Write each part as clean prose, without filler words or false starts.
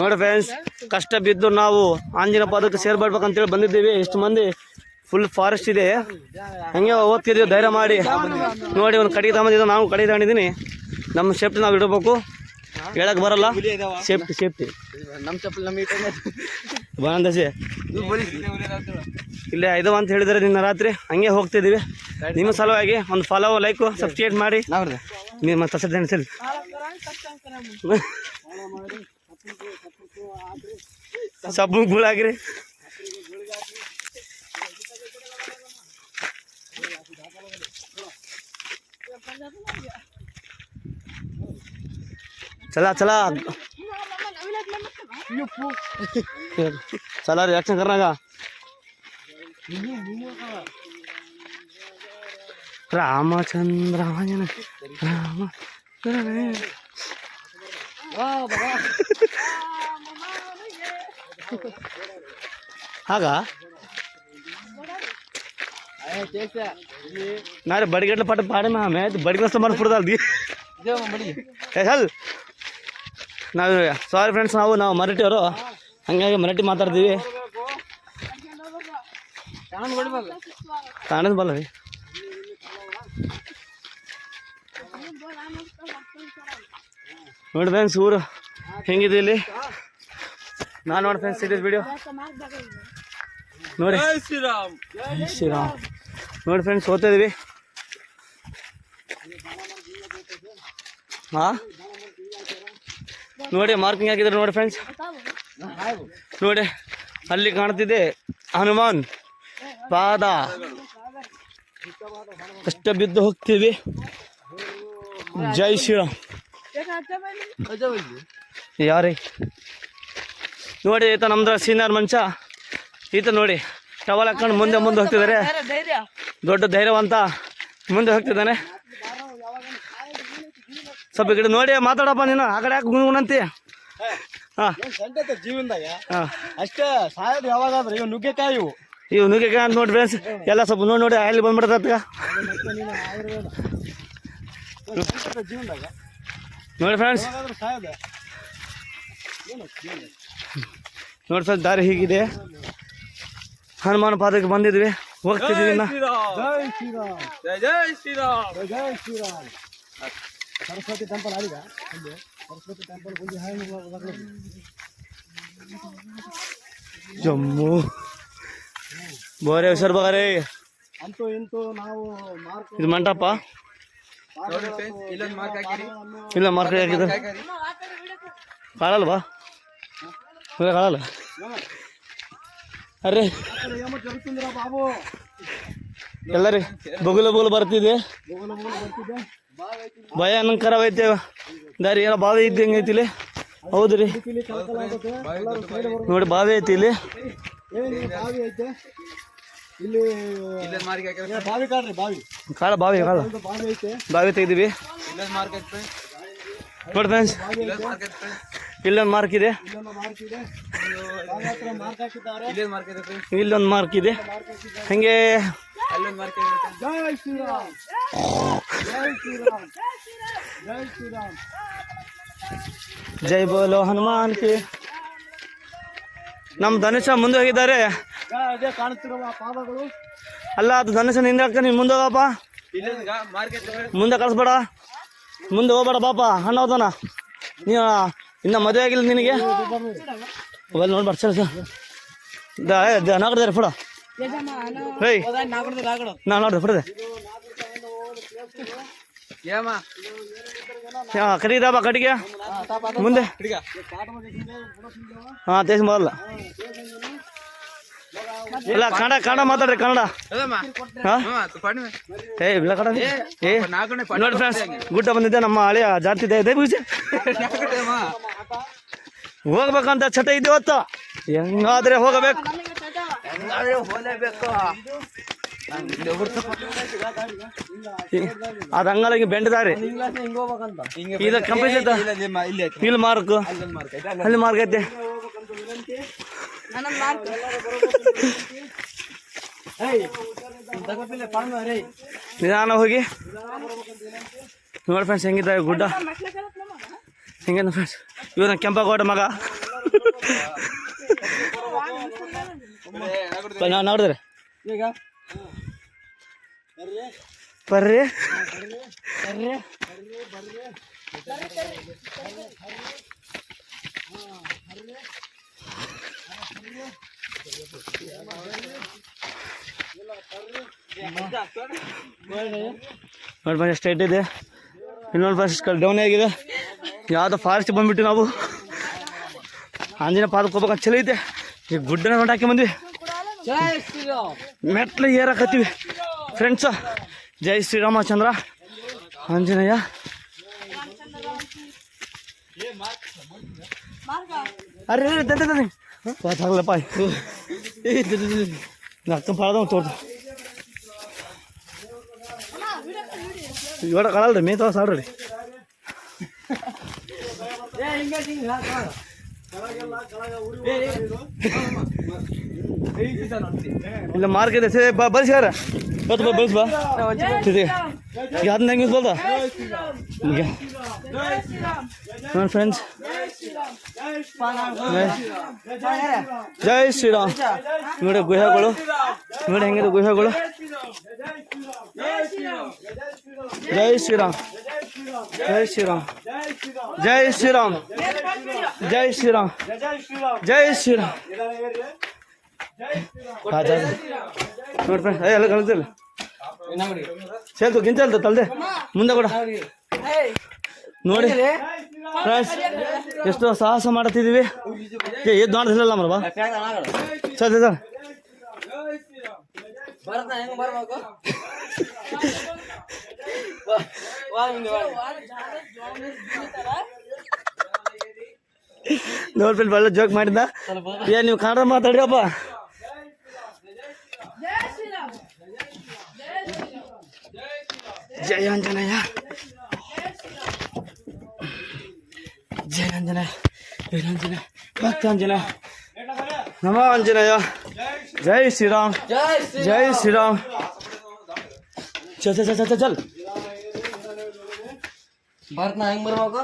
ನೋಡಿ ಫ್ರೆಂಡ್ಸ್, ಕಷ್ಟ ಬಿದ್ದು ನಾವು ಆಂಜನೇಯ ಪದಕ್ಕೆ ಸೇರ್ಬರ್ಬೇಕಂತೇಳಿ ಬಂದಿದ್ದೀವಿ. ಇಷ್ಟು ಮಂದಿ ಫುಲ್ ಫಾರೆಸ್ಟ್ ಇದೆ, ಹಂಗೆ ಓದ್ತಿದ್ದೀವಿ. ಧೈರ್ಯ ಮಾಡಿ ನೋಡಿ, ಒಂದು ಕಡೆಗೆ ತಗೊಂಡಿದ್ದು, ನಾವು ಕಡೆ ತಗೊಂಡಿದ್ದೀನಿ. ನಮ್ಮ ಸೇಫ್ಟಿ ನಾವು ಇಡಬೇಕು, ಹೇಳಕ್ ಬರಲ್ಲ. ಸೇಫ್ಟಿ ನಮ್ಮ ಚಪ್ಪಲ್ ನಮಗೆ ಬಂದಸಿ ಇಲ್ಲೇ ಇದು ಅಂತ ಹೇಳಿದರೆ ನಿನ್ನ ರಾತ್ರಿ ಹಂಗೆ ಹೋಗ್ತಿದ್ದೀವಿ. ನಿಮ್ಮ ಸಲುವಾಗಿ ಒಂದು ಫಾಲೋ, ಲೈಕು, ಸಬ್ಸ್ಕ್ರೈಬ್ ಮಾಡಿ. ನೀವು ಮತ್ತೆ ಸರಿ ಸಬ್ಬು ಗುಳಾಗ್ರಿ. चला चला चला रिएक्शन करना का. रामचंद्र राम ಹಾಗಾ ನಾಳೆ ಬಡಿಗಟ್ಲ ಪಟ್ಟ ಪಾಡ ಮೇ ಬಡಿಗೆ ಸುಮಾರು ಫುಡ್ದಲ್ದಿ ಚಲ್. ನಾವು ಸಾರಿ ಫ್ರೆಂಡ್ಸ್, ನಾವು ಮರಾಠಿಯವರು, ಹಂಗಾಗಿ ಮರಾಠಿ ಮಾತಾಡ್ತೀವಿ. ತಾಣದ ಬಲ್ಲ ರೀ. ನೋಡಿ ಫ್ರೆಂಡ್ಸ್, ಊರು ಹೆಂಗಿದೆ ಇಲ್ಲಿ. ನಾನು ನೋಡಿ ಫ್ರೆಂಡ್ಸ್ ಸೀರಿಯಸ್ ವಿಡಿಯೋ ನೋಡಿ. ಶ್ರೀರಾಮ್ ನೋಡಿ ಫ್ರೆಂಡ್ಸ್, ಓದ್ತಾ ಇದೀವಿ. ಹಾಂ ನೋಡಿ, ಮಾರ್ಕಿಂಗ್ ಹಾಕಿದ್ರೆ ನೋಡಿ ಫ್ರೆಂಡ್ಸ್. ನೋಡಿ ಅಲ್ಲಿ ಕಾಣ್ತಿದೆ ಹನುಮಾನ್ ಪಾದ. ಕಷ್ಟ ಬಿದ್ದು ಹೋಗ್ತೀವಿ. ಜೈ ಶ್ರೀರಾಮ್. ಯಾರೇ ನೋಡಿ, ಈತ ನಮ್ದು ಸೀನಿಯರ್ ಮಂಚ. ಈತ ನೋಡಿ ಟವಲ್ ಹಾಕೊಂಡು ಮುಂದೆ ಹೋಗ್ತಿದ್ದಾರೆ. ದೊಡ್ಡ ಧೈರ್ಯವಂತ ಮುಂದೆ ಹೋಗ್ತಿದ್ದಾನೆ. ಸ್ವಲ್ಪ ಈ ಕಡೆ ನೋಡಿ ಮಾತಾಡಪ್ಪ ನೀನು. ಆ ಕಡೆ ಯಾಕೆ ಗುಣಗುಣಂತಿ? ಹಾಂ ಜೀವನದಾಗ ಅಷ್ಟೇ ಸಾಯೋದು ಯಾವಾಗಾದ್ರೆ ಇವು ನುಗ್ಗೆಕಾಯಿ, ಇವು ನುಗ್ಗೆಕಾಯಿ ಅಂತ ನೋಡಿ ಫ್ರೆಂಡ್ಸ್. ಎಲ್ಲ ಸ್ವಲ್ಪ ನೋಡಿ ಅಲ್ಲಿ ಬಂದ್ಬಿಡ್ತಕ್ಕ. ಜೀವನದಾಗ ನೋಡಿ ಫ್ರೆಂಡ್ಸ್, ನೋಡಿ ಫ್ರೆಂಡ್ಸ್, ದಾರಿ ಹೀಗಿದೆ. ಹನುಮಾನ ಪಾದಕ್ಕೆ ಬಂದಿದ್ವಿ, ಹೋಗ್ತಿದ್ದೀವಿ. सरस्वती टेंपल आ गया. सरस्वती टेंपल बोल है जम्मू ಬೋರೆ ಹುಷಾರ್ ಬಗಾರೆ. ಅಂತೂ ಇಂತೂ ನಾವು ಇದು ಮಂಟಪ ಇಲ್ಲ ಮಾರ್ಕ್ ಹಾಕಿದ್ರೆ ಕಾಣಲ್ವಾ? ಕಾಣಲ್ಲ. ಅರೆ ಬಾಬು ಎಲ್ಲರಿ ಬಗುಲು ಬರ್ತಿದೆ. ಭಯಂಕರವೈತೆ ದಾರಿ. ಏನೋ ಬಾವಿ ಇದ್ದಂಗೆ ಐತಿ ಇಲ್ಲಿ. ಹೌದು ರೀ, ನೋಡಿ ಬಾವಿ ಐತಿ ಇಲ್ಲಿ. ಕಾಳ ಬಾವಿ ಬಾವಿ ತೆಗ್ದಿವಿ. ನೋಡಿ ಫ್ರೆಂಡ್ಸ್, ಇಲ್ಲೊಂದು ಮಾರ್ಕ್ ಇದೆ, ಇಲ್ಲೊಂದು ಮಾರ್ಕ್ ಇದೆ. ಹಂಗೆ ಜೈ ಬೋಲೋ ಹನುಮಾನ್ ಕಿ. ನಮ್ಮ ಧನುಷ ಮುಂದೆ ಹೋಗಿದ್ದಾರೆ. ಅಲ್ಲ, ಅದು ಧನುಷನ ಹಿಂದೆ ಹಾಕ್ತಾನೆ. ನೀನು ಮುಂದೆ ಹೋಗಪ್ಪ, ಮುಂದೆ ಕಳಿಸ್ಬೇಡ, ಮುಂದೆ ಹೋಗ್ಬೇಡ ಬಾಪ. ಹಣ್ಣ ಹೋದಾನ ನೀವು ಇನ್ನು ಮದುವೆ ಆಗಿಲ್ಲ ನಿನಗೆ. Mobile ನೋಡ್ಬಾರ sir ನಾಗಡ್ದಾರೆ ಫೋಡ. ಹೇಯ್ ನಾ ನೋಡ್ದೆ ಫೋಡದೆ ಕರೀದಾ ಬಾ ಕಟ್ಟಿಗೆ ಮುಂದೆ. ಹಾಂ ತೇಸ್ ಮೊದಲ ಇಲ್ಲ ಕನ್ನಡ ಮಾತಾಡ್ರಿ, ಕನ್ನಡ. ಇಲ್ಲ ಕನ್ನಡ. ನೋಡಿ ಫ್ರೆಂಡ್ಸ್, ಗುಡ್ಡ ಬಂದಿದ್ದೆ, ನಮ್ಮ ಹಳೆಯ ಜಾಸ್ತಿ ಇದೆ. ಹೋಗ್ಬೇಕಂತ ಚಟ ಇದೆ ಹೊತ್ತು, ಹೆಂಗಾದ್ರೆ ಹೋಗಬೇಕು. ಅದು ಹಂಗಲ್ಲ ಬೆಂಡದಾರಿ. ಇದು ಕಂಪ್ಲೀಟ್ ಐತ. ಇಲ್ಲಿ ಮಾರ್ಕ್, ಅಲ್ಲಿ ಮಾರ್ಕ್ ಐತೆ. ನಿಧಾನ ಹೋಗಿ ನೋಡಿ ಫ್ರೆಂಡ್ಸ್, ಹೆಂಗಿದ್ದಾರೆ ಗುಡ್ಡ. ಹೆಂಗ ಫ್ರೆಂಡ್ಸ್, ಇವ್ರ ಕೆಂಪಗೋಡ ಮಗ. ನಾವು ನೋಡಿದ್ರೆ ಈಗ ಬರ್ರಿ ನೋಡಿ ಬನ್ನಿ ಸ್ಟ್ರೈಟ್ ಇದೆ. ಇನ್ನೊಂದು ಫಸ್ಟ್ ಡೌನ್ ಆಗಿದೆ. ಯಾವುದೋ ಫಾರೆಸ್ಟ್ ಬಂದ್ಬಿಟ್ಟು ನಾವು ಆಂಜನೇಯ ಪಾದಕ್ಕೆ ಹೋಗ್ಬೇಕಂತ ಚಲೋ ಐತೆ. ಈ ಗುಡ್ಡನ ನೋಡಾಕಿ ಬಂದ್ವಿ, ಮೆಟ್ಲು ಏರಾಕತ್ತೀವಿ ಫ್ರೆಂಡ್ಸ. ಜೈ ಶ್ರೀರಾಮಚಂದ್ರ ಆಂಜನೇಯ. ಅರೆ ಆಗಲಪ್ಪ ಅಕ್ಕ ಪಾದ ತೋರ್ತು ಇವಡ ಕಳಲ್ರಿ ಮೇ ತೋರ್ಸ ಆಡ್ರಿ. ಇಲ್ಲ ಮಾರ್ಕ್ ಇದೆ ಬಲ್ಸ್ಯಾರ ಇವತ್ತು ಬಲ್ಸ್ ಬಾ ಅದನ್ನ ಹೆಂಗೆ ಬೋಲ್ದ ನೋಡಿ ಫ್ರೆಂಡ್ಸ್. ಜೈ ಶ್ರೀರಾಮ್. ನೋಡಿ ಗುಹೆಗಳು, ನೋಡಿ ಹೆಂಗಿದೆ ಗುಹೆಗಳು. ಜೈ ಶ್ರೀರಾಮ್, ಜೈ ಶ್ರೀರಾಮ್, ಜೈ ಶ್ರೀರಾಮ್, ಜೈ ಶ್ರೀರಾಮ್, ಜೈ ಶ್ರೀರಾಮ್. ನೋಡಿ ಫ್ರೆಂಡ್ಸ್ ಎಲ್ಲ ಕಳಿಸಿಲ್ಲ ಸೇಲ್ತು ಗಿಂಚಲ್ತು ತಲ್ದೆ ಮುಂದೆ ಕೂಡ ನೋಡಿ ಫ್ರೆಂಡ್ಸ್ ಎಷ್ಟು ಸಾಹಸ ಮಾಡತ್ತಿದ್ದೀವಿ. ಎದ್ದು ಮಾಡ್ತಿಲ್ಲ ಮರ ಬಾ ಸರ್ ಸರ್ ನೋಡ್ಬಿಟ್ಟು ಒಳ್ಳೆ ಜೋಕ್ ಮಾಡಿದ್ದ. ಏನ್ ನೀವು ಕನ್ನಡ ಮಾತಾಡ್ರಪ್ಪ. ಜಯ ಆಂಜನೇಯ, ಜಯ ಆಂಜನೇಯ, ವೀರಾಂಜನೇಯ, ಭಕ್ತಾಂಜನೇಯ, ನಮೋ ಆಂಜನೇಯ. ಜೈ ಶ್ರೀರಾಮ್, ಜೈ ಶ್ರೀರಾಮ್. ಚಲ್ ಚಲ್ ಚಲ್ ಚಲ್ ಚಲ್ ಭಾರತ್ನ ಹೆಂಗ್ ಬರ್ಬೇಕು?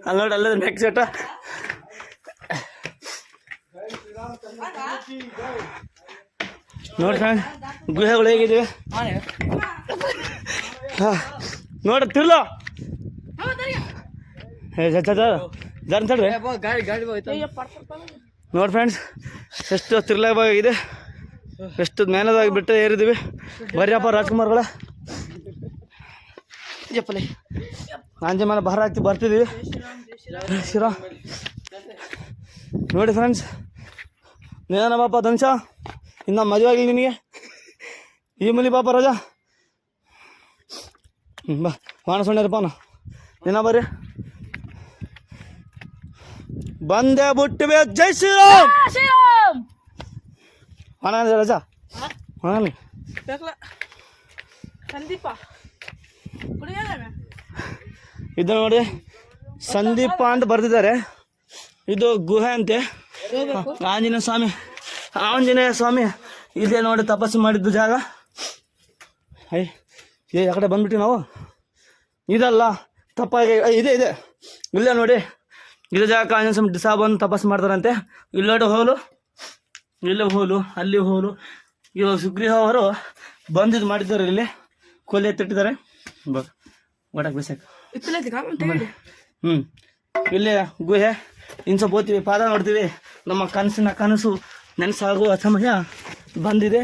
ಅಲ್ಲಿ ನೋಡಿ ಅಲ್ಲದ ನೆಕ್ಸ್ಟ್ ಸೆಟ ನೋಡಿ ಫ್ರೆಂಡ್ ಗುಹೆಗಳು ಹೇಗಿದ್ದೀವಿ ನೋಡಿ ತಿರ್ಲ ಜರ್ ತಡ್ರಿ ನೋಡಿ ಫ್ರೆಂಡ್ಸ್ ಎಷ್ಟು ತಿರ್ಲಾಗಿದೆ, ಎಷ್ಟು ಮೇಲದಾಗಿ ಬಿಟ್ಟು ಏರಿದ್ದೀವಿ. ಬರ್ರಿಯಪ್ಪ ರಾಜ್ಕುಮಾರ್ಗಳ ಜಪ್ಪಲಿ ಆಂಜೆ ಮೇಲೆ ಭಾರ ಹಾಕಿ ಬರ್ತಿದ್ದೀವಿ. ಶ್ರೀರಾಮ್ ನೋಡಿ ಫ್ರೆಂಡ್ಸ್. ನೀನ ಬಾಪ ಧನುಷ ಇನ್ನು ಮದುವೆ ಆಗಲಿ ನಿನಗೆ. ಈ ಮಲಿ ಬಾಪ ರಜಾ ಬಾ ಬಾಣ ಸೊಣ್ಣರಪ್ಪ ನೀನ ಬರ್ರಿ ಬಂದೆ ಬಿಟ್ಟಿವೆ. ಜೈ ಶ್ರೀರಾಮ್. ಹಣ ರಜಾ ಹಣ ಇದು ನೋಡಿ ಸಂದೀಪ ಅಂತ ಬರ್ತಿದ್ದಾರೆ. ಇದು ಗುಹೆ ಅಂತೆ. ಆಂಜನೇಯ ಸ್ವಾಮಿ, ಆಂಜನೇಯ ಸ್ವಾಮಿ ಇಲ್ಲೇ ನೋಡಿ ತಪಸ್ಸು ಮಾಡಿದ್ದು ಜಾಗ. ಏ ಆ ಕಡೆ ಬಂದ್ಬಿಟ್ಟು ನಾವು ಇದಲ್ಲ ತಪ್ಪಾಗಿ ಇದೆ ಇದೆ ಇಲ್ಲೇ ನೋಡಿ ಇದೇ ಜಾಗ ಆಂಜನೇಯ ಸ್ವಾಮಿ ದಿವಸ ಬಂದು ತಪಸ್ಸು ಮಾಡ್ತಾರಂತೆ. ಇಲ್ಲೋಡು ಹೋಲು, ಇಲ್ಲೇ ಹೋಲು, ಅಲ್ಲಿ ಹೋಲು. ಇವಾಗ ಸುಗ್ರೀವ ಅವರು ಬಂದಿದ್ದು ಮಾಡಿದ್ದಾರೆ. ಇಲ್ಲಿ ಕೊಲೆ ಎತ್ತಿಟ್ಟಿದ್ದಾರೆ. ಒಡಕ್ಕೆ ಬೇಸಾಕ ಇಲ್ಲೇ ಗುಹೆ ಇನ್ಸ ಹೋಗ್ತೀವಿ, ಪಾದ ನೋಡ್ತೀವಿ. ನಮ್ಮ ಕನಸಿನ ಕನಸು ನೆನಸಾಗುವ ಸಮಯ ಬಂದಿದೆ.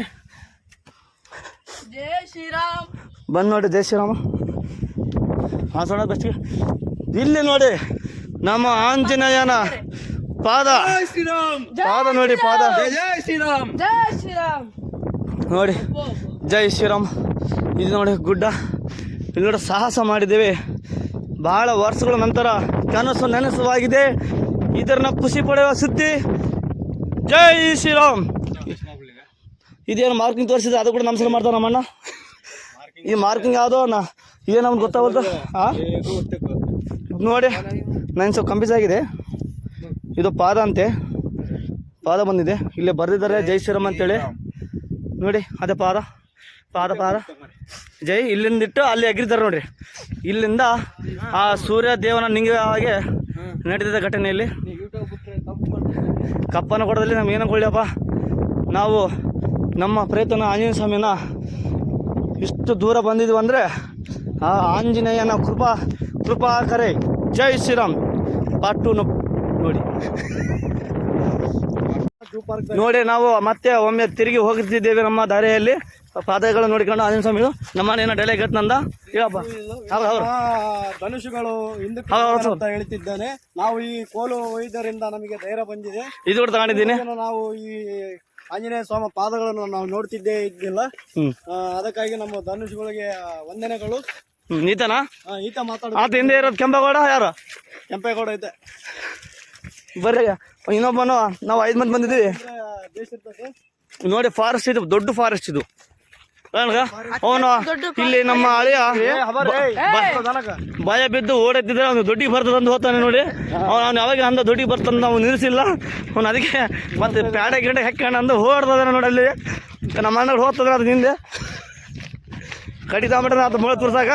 ಜೈ ಶ್ರೀರಾಮ್. ಬಂದು ನೋಡಿ ಜೈ ಶ್ರೀರಾಮ. ಹಾಸೋಣ ಬೆಸ್ಟಿಗೆ ಇಲ್ಲಿ ನೋಡಿ ನಮ್ಮ ಆಂಜನೇಯನ ಪಾದ, ಪಾದ ನೋಡಿ ಪಾದ. ಜೈ ಶ್ರೀರಾಮ್, ಜೈ ಶ್ರೀರಾಮ್ ನೋಡಿ ಜೈ ಶ್ರೀರಾಮ್. ಇದು ನೋಡಿ ಗುಡ್ಡ. ಇಲ್ಲಿ ನೋಡಿ ಸಾಹಸ ಮಾಡಿದ್ದೇವೆ. ಭಾಳ ವರ್ಷಗಳ ನಂತರ ಕನಸು ನೆನಸುವಾಗಿದೆ. ಇದನ್ನ ಖುಷಿ ಪಡೆಯುವ ಸುದ್ದಿ. ಜೈ ಶ್ರೀರಾಮ್. ಇದೇನು ಮಾರ್ಕಿಂಗ್ ತೋರಿಸಿದೆ ಅದು ಕೂಡ ನಮಸ್ಕಾರ ಮಾಡ್ತಾವ ನಮ್ಮಣ್ಣ. ಈ ಮಾರ್ಕಿಂಗ್ ಯಾವುದೋ ಏನು ನಮ್ಗೆ ಗೊತ್ತಾಗಲ್ದು. ನೋಡಿ ನಾನು ಸ್ವಲ್ಪ ಕಂಪ್ಯೂಸ್ ಆಗಿದೆ. ಇದು ಪಾದ ಅಂತೆ, ಪಾದ ಬಂದಿದೆ. ಇಲ್ಲೇ ಬರೆದಿದ್ದಾರೆ ಜೈ ಶ್ರೀರಾಮ್ ಅಂತೇಳಿ. ನೋಡಿ ಅದೇ ಪಾದ. ಪಾದ ಜೈ ಇಲ್ಲಿಂದಿಟ್ಟು ಅಲ್ಲಿ ಅಗ್ರಿತಾರೆ ನೋಡ್ರಿ. ಇಲ್ಲಿಂದ ಆ ಸೂರ್ಯ ದೇವನ ನಿಂಗೆ ಹಾಗೆ ನಡೀತಿದೆ ಘಟನೆಯಲ್ಲಿ. ಕಪ್ಪನ ಕೊಡದಲ್ಲಿ ನಮ್ಗೆ ಏನೋ ಕೊಳ್ಳಿಯಪ್ಪ, ನಾವು ನಮ್ಮ ಪ್ರಯತ್ನ ಆಂಜನೇಯ ಸ್ವಾಮಿನ ಇಷ್ಟು ದೂರ ಬಂದಿದ್ವಿ ಅಂದರೆ ಆ ಆಂಜನೇಯನ ಕೃಪಾ ಕರೆ. ಜೈ ಶ್ರೀರಾಮ್. ಪಾರ್ಟ್ 2 ನೋಡಿ ನೋಡಿ ನಾವು ಮತ್ತೆ ಒಮ್ಮೆ ತಿರುಗಿ ಹೋಗುತ್ತಿದ್ದೇವೆ ನಮ್ಮ ದಾರಿಯಲ್ಲಿ. ಪಾದಗಳು ನೋಡಿಕೊಂಡು ಆಂಜನೇಯ ಸ್ವಾಮಿಗಳು ನಮ್ಮ ಏನೋ ಡೈಲಾಗ್ ನಂದ ಹೇಳಪ್ಪ. ಧನುಷುಗಳು ಹಿಂದಕ್ಕೆ ಅಂತ ಹೇಳ್ತಿದ್ದಾನೆ. ನಾವು ಈ ಕೋಲು ಒಯ್ದರಿಂದ ನಮಗೆ ಧೈರ್ಯ ಬಂದಿದೆ. ಇದು ಕೂಡ ತಗೊಂಡಿದ್ದೀನಿ. ನಾವು ಈ ಆಂಜನೇಯ ಸ್ವಾಮಿ ಪಾದಗಳನ್ನು ನಾವು ನೋಡ್ತಿದ್ದೇ ಇದ್ದಿಲ್ಲ. ಅದಕ್ಕಾಗಿ ನಮ್ಮ ಧನುಷುಗಳಿಗೆ ವಂದನೆಗಳು. ಈತನಾ ಈತ ಮಾತಾಡ ಆತ ಹಿಂದೆ ಇರೋದು ಕೆಂಪೇಗೌಡ. ಯಾರು? ಕೆಂಪೇಗೌಡ ಐತೆ. ಬರ್ರಿ ಇನ್ನೊಬ್ಬನು. ನಾವು 5 ಮಂದಿ ಬಂದಿದ್ದೀವಿ ನೋಡಿ. ಫಾರೆಸ್ಟ್ ಇದು, ದೊಡ್ಡ ಫಾರೆಸ್ಟ್ ಇದು. ಅವನು ಇಲ್ಲಿ ನಮ್ಮ ಅಳಿಯ ಭಯ ಬಿದ್ದು ಓಡತ್ತಿದ್ರೆ ಅವ್ನು ದೊಡ್ಡಿಗೆ ಬರ್ತದಂತ ಹೋಗ್ತಾನೆ ನೋಡಿ. ಅವ್ನು ಯಾವಾಗ ಅಂದ ದೊಡ್ಡಿಗೆ ಬರ್ತಂತ ನಾವು ನಿಲ್ಲಿಸಿಲ್ಲ. ಅವ್ನು ಅದಕ್ಕೆ ಮತ್ತೆ ಪ್ಯಾಡೆ ಗಿಡ ಹೆಕ್ಕಣ್ಣ ಅಂದು ಓಡ್ತದಾನೆ ನೋಡಿ. ಅಲ್ಲಿ ನಮ್ಮ ಅಣ್ಣ ಹೋಗ್ತದ್ರೆ ಅದು ಹಿಂದೆ ಕಡಿತಾಂಬಿಟ್ರೆ ಅದು ಮೊಳೆ ತುರ್ಸಾಕ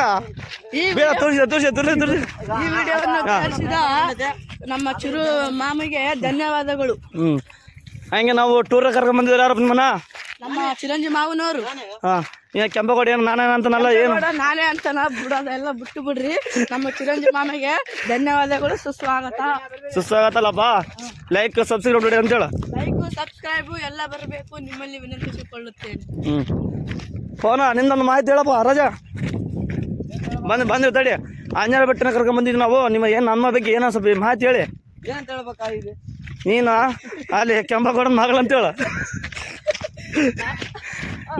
ಬೇಡ ತುರ್ಸಿ. ಈ ವಿಡಿಯೋವನ್ನು ತೋರಿಸಿದ ನಮ್ಮ ಚಿರು ಮಾಮಿಗೆ ಧನ್ಯವಾದಗಳು. ಹಂಗೆ ನಾವು ಟೂರ್ ಕರ್ಕೊಂಡ್ ಬಂದಿದ್ರು. ಯಾರು ಮನ ನಮ್ಮ ಚಿರಂಜಿ ಮಾವನವರು. ಏನ್ ಕೆಂಪೇಗೌಡ ಏನು ನಾನೇ ಅಂತನಲ್ಲ, ಏನು ನಾನೇ ಅಂತನ ಬಿಡೋದೆಲ್ಲ ಬಿಟ್ಟು ಬಿಡ್ರಿ. ನಮ್ಮ ಚಿರಂಜಿ ಮಾಮಿಗೆ ಧನ್ಯವಾದಗಳು. ಸುಸ್ವಾಗತಲ್ಲಪ್ಪ. ಲೈಕ್ ಸಬ್ಸ್ಕ್ರೈಬ್ ಮಾಡಿ ಅಂತೇಳ. ಲೈಕ್ ಸಬ್ಸ್ಕ್ರೈಬ್ ಎಲ್ಲ ಬರಬೇಕು ನಿಮ್ಮಲ್ಲಿ ವಿನಂತಿಸಿಕೊಳ್ಳುತ್ತೇನೆ. ಫೋನ ನಿಂದೊಂದು ಮಾಹಿತಿ ಹೇಳಪ್ಪ ರಾಜಾ. ಬಂದಿವಿ ತಡಿ. ಆಂಜನೇಯ ಬೆಟ್ಟನ ಕರ್ಕೊಂಡ್ ಬಂದಿದ್ವಿ ನಾವು. ನಿಮ್ಮ ಏನು ನಮ್ಮ ಬಗ್ಗೆ ಏನೋ ಸ್ವಲ್ಪ ಮಾಹಿತಿ ಹೇಳಿ. ಏನಂತ ಹೇಳ್ಬೇಕಾಗಿದೆ? ನೀನು ಅಲ್ಲಿ ಕೆಂಪೇಗೌಡನ ಮಗಳಂತೇಳ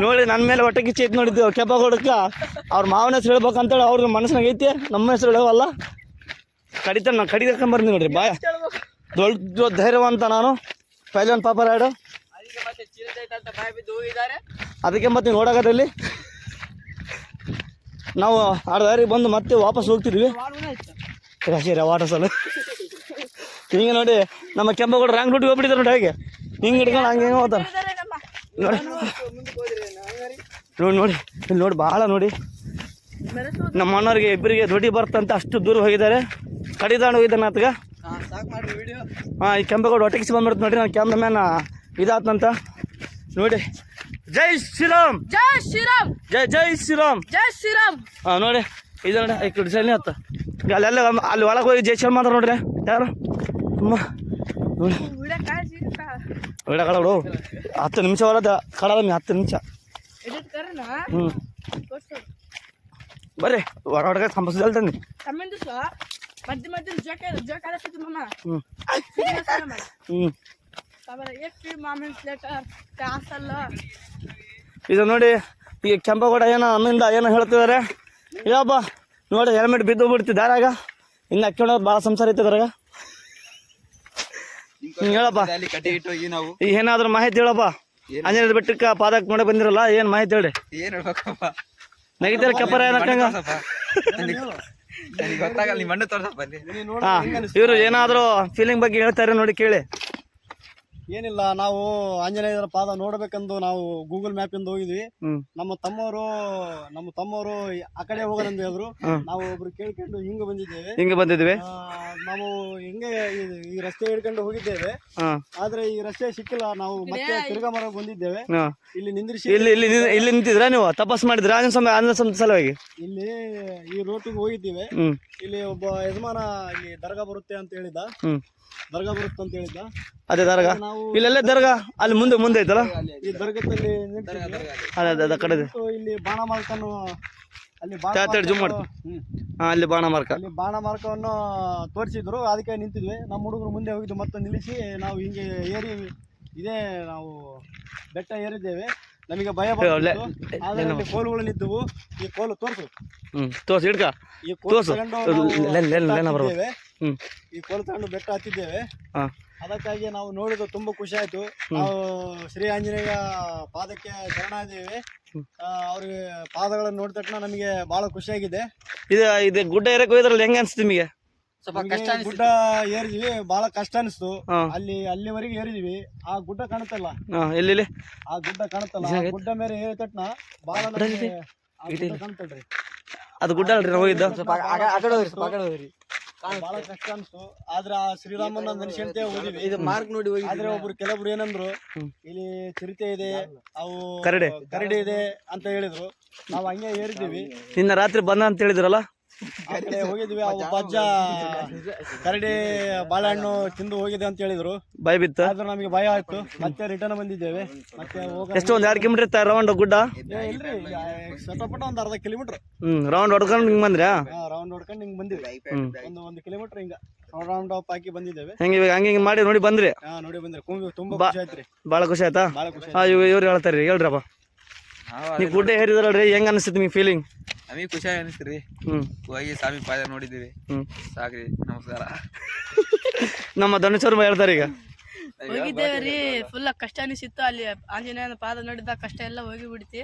ನೋಡಿ. ನನ್ನ ಮೇಲೆ ಹೊಟ್ಟೆ ಕಿಚ್ಚಿ ಐತಿ ನೋಡಿದ್ದೇವೆ ಕೆಂಪೇಗೌಡಕ್ಕ. ಅವ್ರ ಮಾವನ ಹೆಸರು ಹೇಳ್ಬೇಕಂತೇಳಿ ಅವ್ರ ಮನಸ್ಸಿನಾಗ ಐತಿ. ನಮ್ಮ ಹೆಸರು ಹೇಳವಲ್ಲ. ಕಡಿತಾನೆ. ನಾನು ಕಡಿಕೊಂಬರ್ತೀನಿ ನೋಡ್ರಿ. ಬಾಯ ದೊಡ್ಡ ಧೈರ್ಯವಂತ ನಾನು. ಪೈಲ್ವಾನ್ ಪಾಪ ರಾಡು. ಅದಕ್ಕೆ ಮತ್ತೆ ನೋಡಾಕತ್ತಲ್ಲಿ ನಾವು ದಾರಿಗೆ ಬಂದು ಮತ್ತೆ ವಾಪಸ್ ಹೋಗ್ತಿದ್ವಿ. ವಾಟರ್ ಸಲ ಹಿಂಗೆ ನೋಡಿ ನಮ್ಮ ಕೆಂಪೇಗೌಡ ರಾಂಗ್ ರೂಟಿಗೆ ಹೋಗ್ಬಿಟ್ಟಿದ್ದಾರೆ ನೋಡಿ. ಹೇಗೆ ಹಿಂಗೆ ಹಿಡ್ಕೊಂಡು ಹಂಗೆ ಹೆಂಗೆ ಹೋಗ್ತಾರೆ ನೋಡಿ. ನೋಡಿ ಇಲ್ಲಿ ನೋಡಿ ಭಾಳ ನೋಡಿ. ನಮ್ಮ ಅಣ್ಣವ್ರಿಗೆ ಇಬ್ಬರಿಗೆ ದೊಡ್ಡಿ ಬರ್ತಂತ ಅಷ್ಟು ದೂರ ಹೋಗಿದ್ದಾರೆ. ಕಡಿದಾಂಡು ಹೋಗಿದ್ದಾನೆ ಆತಗ. ಈ ಕೆಂಪೇಗೌಡ ಹೊಟ್ಟೆಗಿಸಿ ಬಂದ್ಬಿಡ್ತು ನೋಡಿ. ನಾನು ಕ್ಯಾಮ್ರಾಮ್ಯಾನ್ ಇದಾತಂತ ನೋಡಿ. ಜೈ ಶ್ರೀರಾಮ್. ಜೈ ಶ್ರೀರಾಮ್. ಜೈ ಶ್ರೀರಾಮ್. ಜೈ ಶ್ರೀರಾಮ್. ನೋಡಿ ಇದು ನೋಡಿ. ಈ ಕಡೆ ಸೈಲಿ ಹತ್ತ ಅಲ್ಲೆಲ್ಲ ಅಲ್ಲಿ ಒಳಗೆ ಹೋಗಿ ಜೈ ಶ್ರೀರಾಮ್ ಮಾತ್ರ ನೋಡ್ರಿ. ಯಾರು ಅಮ್ಮ ನೋಡಿ ವಿಡಿಯೋ ಕಳಬಿಡು. 10 ನಿಮಿಷ ಹೊರದ ಕಳದ 10 ನಿಮಿಷ. ಬರ್ರಿ ಹೊರಗಡೆ ಸಂಪಸ್ ಹೇಳ್ತಾನೆ. ಮಧ್ಯ ಮಧ್ಯ ಜೋಕ್ ಆಡತ್ತಿತ್ತು ಮಾಮ. ಇದು ನೋಡಿ ಈಗ ಕೆಂಪೇಗೌಡ ಏನೋ ಅಮ್ಮಿಂದ ಏನೋ ಹೇಳ್ತಿದ್ದಾರೆ. ಹೇಳಪ್ಪ ನೋಡಿ. ಹೆಲ್ಮೆಟ್ ಬಿದ್ದು ಬಿಡ್ತಿದ್ದಾರಾಗ. ಇನ್ನು ಹಾಕ್ಕೊಂಡವ್ರು ಭಾಳ ಸಂಸಾರ ಐತಿದ್ರಾಗ. ಹೇಳಪ್ಪ ಈಗ ಏನಾದ್ರು ಮಾಹಿತಿ ಹೇಳಪ್ಪ. ಆಂಜನೇಯ ಬೆಟ್ಟಕ್ಕೆ ಪಾದಕ್ಕೆ ನೋಡಿ ಬಂದಿರಲ್ಲ, ಏನು ಮಾಹಿತಿ ಹೇಳಿ. ಏನ್ ಹೇಳ್ಬೇಕಪ್ಪ? ನಗಿತಾರ ಕೆಪ್ಪರ ಏನಕ್ಕಂಗ. ಗೊತ್ತಾಗಲ್ಲ. ನಿಮ್ಮ ಮಣ್ಣು ತೋರ್ಸಪ್ಪ. ಇವರು ಏನಾದ್ರು ಫೀಲಿಂಗ್ ಬಗ್ಗೆ ಹೇಳ್ತಾರೆ ನೋಡಿ, ಕೇಳಿ. ಏನಿಲ್ಲ, ನಾವು ಆಂಜನೇಯರ ಪಾದ ನೋಡ್ಬೇಕಂದು ನಾವು ಗೂಗಲ್ ಮ್ಯಾಪ್ ಇಂದ ಹೋಗಿದ್ವಿ. ನಮ್ಮ ತಮ್ಮವರು ಆ ಕಡೆ ಹೋಗೋದಂತ ಹೇಳಿದ್ರು. ನಾವು ಒಬ್ರು ಕೇಳ್ಕೊಂಡು ಹಿಂಗೆ ಬಂದಿದ್ದೇವೆ. ನಾವು ಹಿಂಗೆ ಈ ರಸ್ತೆ ಹಿಡ್ಕೊಂಡು ಹೋಗಿದ್ದೇವೆ. ಆದ್ರೆ ಈ ರಸ್ತೆ ಸಿಕ್ಕಿಲ್ಲ. ನಾವು ಮತ್ತೆ ತಿರ್ಗಾ ಮರ ಬಂದಿದ್ದೇವೆ. ಇಲ್ಲಿ ನಿಂದ್ರಿಸಿ ಇಲ್ಲಿ ನಿಂತಿದ್ರ ನೀವು ತಪಾಸ್ ಮಾಡಿದ್ರ ಆಂಜನೇಯ ಸ್ವಾಮಿ ಸಲುವಾಗಿ. ಇಲ್ಲಿ ಈ ರೋಟಿಗೆ ಹೋಗಿದ್ದೇವೆ. ಇಲ್ಲಿ ಒಬ್ಬ ಯಜಮಾನ ಇಲ್ಲಿ ದರ್ಗಾ ಬರುತ್ತೆ ಅಂತ ಹೇಳಿದ. ಅದೇ ದರ್ಗಾ ಇಲ್ಲೆಲ್ಲ ದರ್ಗಾ ಅಲ್ಲಿ ಮುಂದೆ ಐತಲ್ಲ. ಈ ದರ್ಗದಲ್ಲಿ ಅದೇ ಕಡೆ ಇಲ್ಲಿ ಬಾಣ ಮಾರ್ಕನ್ನು ಅಲ್ಲಿ ಬಾಣ ಮಾರ್ಕವನ್ನು ತೋರಿಸಿದ್ರು. ಅದಕ್ಕೆ ನಿಂತಿದ್ವಿ. ನಮ್ಮ ಹುಡುಗರು ಮುಂದೆ ಹೋಗಿದ್ದು ಮತ್ತೆ ನಿಲ್ಲಿಸಿ ನಾವು ಹಿಂಗೆ ಇದೇ ನಾವು ಬೆಟ್ಟ ಏರಿದ್ದೇವೆ. ನಮಗೆ ಭಯ ಬಂತು. ಕೋಲುಗಳು ನಿಂತವು. ಈ ಕೋಲು ತೋರಿಸು ಹಿಡ್ಕ. ಈ ಕೋಲು ತಗೊಂಡು ಬೆಟ್ಟ ಹತ್ತಿದ್ದೇವೆ. ಅದಕ್ಕಾಗಿ ನಾವು ನೋಡಿದ್ದು ತುಂಬಾ ಖುಷಿ ಆಯ್ತು. ನಾವು ಶ್ರೀ ಆಂಜನೇಯ ಪಾದಕ್ಕೆ ಶರಣಾಗಿದ್ದೇವೆ. ಅವ್ರಿಗೆ ಪಾದಗಳನ್ನು ನೋಡಿದ ತಕ್ಷಣ ನಮಗೆ ಬಹಳ ಖುಷಿಯಾಗಿದೆ. ಇದು ಗುಡ್ಡ ಏರಕ್ಕೆ ಹೋಗಿದ್ರಲ್ಲಿ ಹೆಂಗ ಅನ್ಸುತ್ತೆ ನಿಮಗೆ? ನಮ್ಗೆ ಗುಡ್ಡ ಏರಿದ್ವಿ, ಬಹಳ ಕಷ್ಟ ಅನಿಸ್ತು. ಅಲ್ಲಿವರೆಗೆ ಏರಿದ್ವಿ, ಆ ಗುಡ್ಡ ಕಾಣುತ್ತಲ್ಲ, ಎಲ್ಲಿ ಆ ಗುಡ್ಡ ಕಾಣುತ್ತಲ್ಲ, ಆ ಗುಡ್ಡ ಮೇಲೆ ಏರಿ ತಟ್ನ ಬಹಳ ನಮ್ಗೆ ಆ ಗುಡ್ಡ ಕಾಣ್ತಲ್ರಿ, ಅದು ಗುಡ್ಡ ಅಲ್ರಿ ನಾವು ಹೋಗಿದ್ದು. ಬಹಳ ಕಷ್ಟ ಅನ್ಸ್ತು. ಆದ್ರೆ ಆ ಶ್ರೀರಾಮನ ನೆನೆಸ್ಕೊಂತ ಹೋದಿವಿ. ಆದ್ರೆ ಒಬ್ರು ಕೆಲವ್ರು ಏನಂದ್ರು, ಇಲ್ಲಿ ಚಿರತೆ ಇದೆ, ಅವು ಕರಡಿ ಇದೆ ಅಂತ ಹೇಳಿದ್ರು. ನಾವ್ ಹಂಗೆ ಏರಿದ್ದೀವಿ. ನಿನ್ನ ರಾತ್ರಿ ಬಂದ ಅಂತ ಹೇಳಿದ್ರಲ್ಲ, ಆ ಕಡೆ ಹೋಗಿದ್ವಿ. ಅವು ಬಜ್ಜ ಕರಡಿ ಬಾಳೆಹಣ್ಣು ತಿಂದು ಹೋಗಿದೆ ಅಂತ ಹೇಳಿದ್ರು. ಭಯ ಬಿತ್ತು. ಆದ್ರೆ ನಮಗೆ ಭಯ ಆಯ್ತು. ಮತ್ತೆ ರಿಟರ್ನ್ ಬಂದಿದ್ದೇವೆ. ಮತ್ತೆ ಎಷ್ಟು ಒಂದ್ 2 ಕಿಲೋಮೀಟರ್ ಇತ್ತ ರೌಂಡ್ ಗುಡ್ಡ? ಇಲ್ರಿ, ಸಟಪಟ ಒಂದ್ 1/2 ಕಿಲೋಮೀಟರ್ ರೌಂಡ್ ಹೊಡ್ಕೊಂಡು ಹಿಂಗ್ ಬಂದ್ರಾ? ರೌಂಡ್ ಹೊಡ್ಕೊಂಡು ಹಿಂಗ್ ಬಂದಿವಿ. ಒಂದು ಕಿಲೋಮೀಟರ್ ಹಿಂಗ ರೌಂಡ್ ಅಪ್ ಹಾಕಿ ಬಂದಿದ್ದೇವೆ. ಹೆಂಗ ಇವಾಗ ಹಂಗೆ ಹಿಂಗ್ ಮಾಡಿ ನೋಡಿ ಬಂದ್ರಿ? ನೋಡಿ ಬಂದ್ರಿ. ತುಂಬಾ ಖುಷಿ ಆಯ್ತ್ರಿ. ಬಾಳ ಖುಷಿ ಆಯ್ತಾ? ಇವ್ರು ಹೇಳ್ತಾರ್ರಿ, ಹೇಳ್ರಪ್ಪ. ನೀವು ಗುಡ್ಡ ಏರಿದ್ರಲ್ರಿ, ಹೆಂಗ ಅನಿಸ್ತೈತಿ ನಿಮ್ಗೆ ಫೀಲಿಂಗ್? ನಮಗೆ ಖುಷಿ ಅನಿಸ್ತ್ರಿ. ಹೋಗಿ ಸ್ವಾಮಿ ಪಾದ ನೋಡಿದ್ದೀವಿ. ಸಾಕ್ರಿ, ನಮಸ್ಕಾರ. ನಮ್ಮ ಧನುಷರು ಹೇಳ್ತಾರೆ ಈಗ. ಹೋಗಿದ್ದೇವ್ರಿ, ಫುಲ್ ಕಷ್ಟ ಅನಿಸಿತ್ತು. ಅಲ್ಲಿ ಆಂಜನೇಯನ ಪಾದ ನೋಡಿದ ಕಷ್ಟ ಎಲ್ಲ ಹೋಗಿ ಬಿಡ್ತಿ.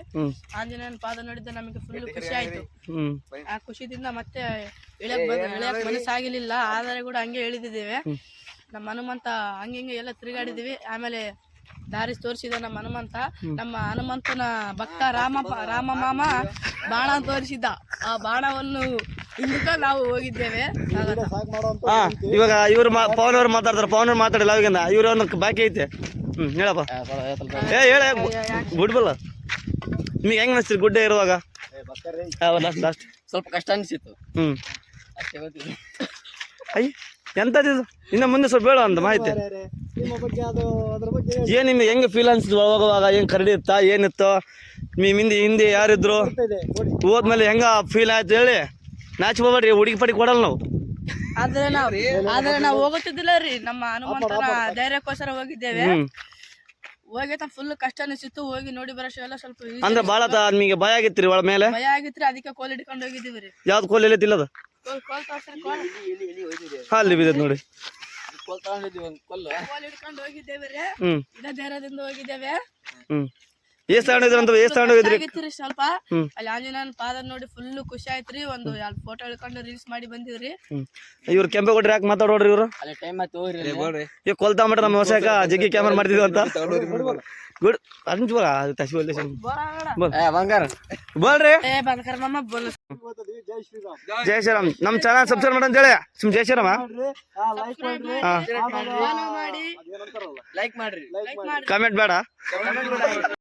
ಆಂಜನೇಯನ ಪಾದ ನೋಡಿದ ನಮಗೆ ಫುಲ್ ಖುಷಿ ಆಯ್ತು. ಆ ಖುಷಿದಿಂದ ಮತ್ತೆ ಇಳಿಯಕ್ ಮನಸ್ಸಾಗಿರ್ಲಿಲ್ಲ. ಆದರೆ ಕೂಡ ಹಂಗೆ ಇಳಿದಿದ್ದೇವೆ. ನಮ್ಮ ಹನುಮಂತ ಹಂಗೆ ಎಲ್ಲ ತಿರುಗಾಡಿದೀವಿ. ಆಮೇಲೆ ದಾರಿ ತೋರಿಸಿದ ನಮ್ಮ ಹನುಮಂತ. ನಮ್ಮ ಹನುಮಂತನ ಭಕ್ತ ರಾಮ ಮಾಮ ಬಾಣ ತೋರಿಸಿದ್ದ. ಆ ಬಾಣವನ್ನು ಹಿಂದಕ್ಕೆ ನಾವು ಹೋಗಿದ್ದೇವೆ. ಇವಾಗ ಇವ್ರು ಪವನ್ ಅವ್ರು ಮಾತಾಡ್ತಾರೆ. ಪವನ್ ಅವ್ರು ಮಾತಾಡಿಲ್ಲ ಅವಾಗಿಂದ. ಇವ್ರ ಒಂದು ಬಾಕಿ ಐತೆ. ಹೇಳಪ್ಪ. ಹೇಳ ಗುಡ್ಬಲ್ಲ. ನಿಮಗೆ ಹೆಂಗ್ ಅನಿಸ್ತೀರಿ ಗುಡ್ಡ ಇರುವಾಗ? ಲಾಸ್ಟ್ ಸ್ವಲ್ಪ ಕಷ್ಟ ಅನಿಸಿತ್ತು. ಅಯ್ಯ ಎಂತದ್ದು ಇನ್ನು ಮುಂದೆ ಸ್ವಲ್ಪ ಹೇಳೋ ಅಂತ ಮಾಹಿತಿ. ಏನ್ ನಿಮ್ಗೆ ಹೆಂಗೆ ಫೀಲ್ ಅನ್ಸಿತ್ತು ಹೋಗುವಾಗ? ಏನ್ ಕರಡಿ ಇತ್ತ, ಏನಿತ್ತು? ಹಿಂದೆ ಯಾರಿದ್ರು? ಹೋದ್ಮೇಲೆ ಹೆಂಗ ಫೀಲ್ ಆಯ್ತು ಹೇಳಿ. ನಾಚಿ ಹೋಗ್ಬೇಡ್ರಿ, ಹುಡುಗಿ ಪಡಿ ಕೊಡಲ್ಲ ನಾವು. ಆದ್ರೆ ನಾವು ಹೋಗುತ್ತಿದ್ದಿಲ್ಲ ರೀ. ನಮ್ಮ ಹನುಮಂತನ ಧೈರ್ಯಕ್ಕೋಸ್ಕರ ಹೋಗಿದ್ದೇವೆ. ಹೋಗಿ ಫುಲ್ ಕಷ್ಟ ಅನಿಸಿತ್ತು. ಹೋಗಿ ನೋಡಿ ಬರೋಷ್ಟು ಎಲ್ಲ ಸ್ವಲ್ಪ ಅಂದ್ರೆ ಬಾಳ ನಿಮಗೆ ಭಯ ಆಗಿತ್ರಿ ಒಳ ಮೇಲೆ? ಭಯ ಆಗಿತ್ರಿ, ಅದಕ್ಕೆ ಕೋಲ್ ಹಿಡ್ಕೊಂಡು ಹೋಗಿದ್ದೀವಿ ರೀ. ಯಾವ್ದು ಕೋಲ್ ಎಲ್ಲ ತಿಲ್ಲದ? ಅಲ್ಲಿ ಬಿದ್ದದ್ ನೋಡಿ. ಕೋಲ್ ಹಿಡ್ಕೊಂಡು ಹೋಗಿದ್ದೇವೆ ರೀ. ಇದ ಧೈರ್ಯದಿಂದ ಹೋಗಿದ್ದೇವೆ. ಹೋಗಿದ್ರಿ ಸ್ವಲ್ಪ ಅಲ್ಲಿ ಆಂಜನೇಯನ ಪಾದ ನೋಡಿ ಫುಲ್ ಖುಷಿ ಆಯ್ತ್ರಿ. ಒಂದು 2 ಫೋಟೋ ಹಿಡ್ಕೊಂಡು ರೀಲ್ಸ್ ಮಾಡಿ ಬಂದಿದ್ರಿ. ಇವ್ರು ಕೆಂಪೇಗೌಡ್ರಿ ಯಾಕೆ ಮಾತಾಡೋಡ್ರಿ? ಇವ್ರು ಈಗ ಕೊಲ್ತಾಂಬಿಟ್ರೆ ನಮ್ಮ ಹೊಸಕ ಜಗ್ಗಿ ಕ್ಯಾಮರಾ ಮಾಡ್ತಿದ್ವಿ ಅಂತ. ಗುಡ್ ಬೋಲ್ರಿ. ಜೈ ಶ್ರೀರಾಮ್. ನಮ್ ಚಾನಲ್ ಸಬ್ಸ್ಕ್ರೈಬ್ ಮಾಡಂತ ಹೇಳಿ. ಜೈ ಶ್ರೀರಾಮ. ಲೈಕ್ ಮಾಡಿ ಕಮೆಂಟ್ ಬೇಡ.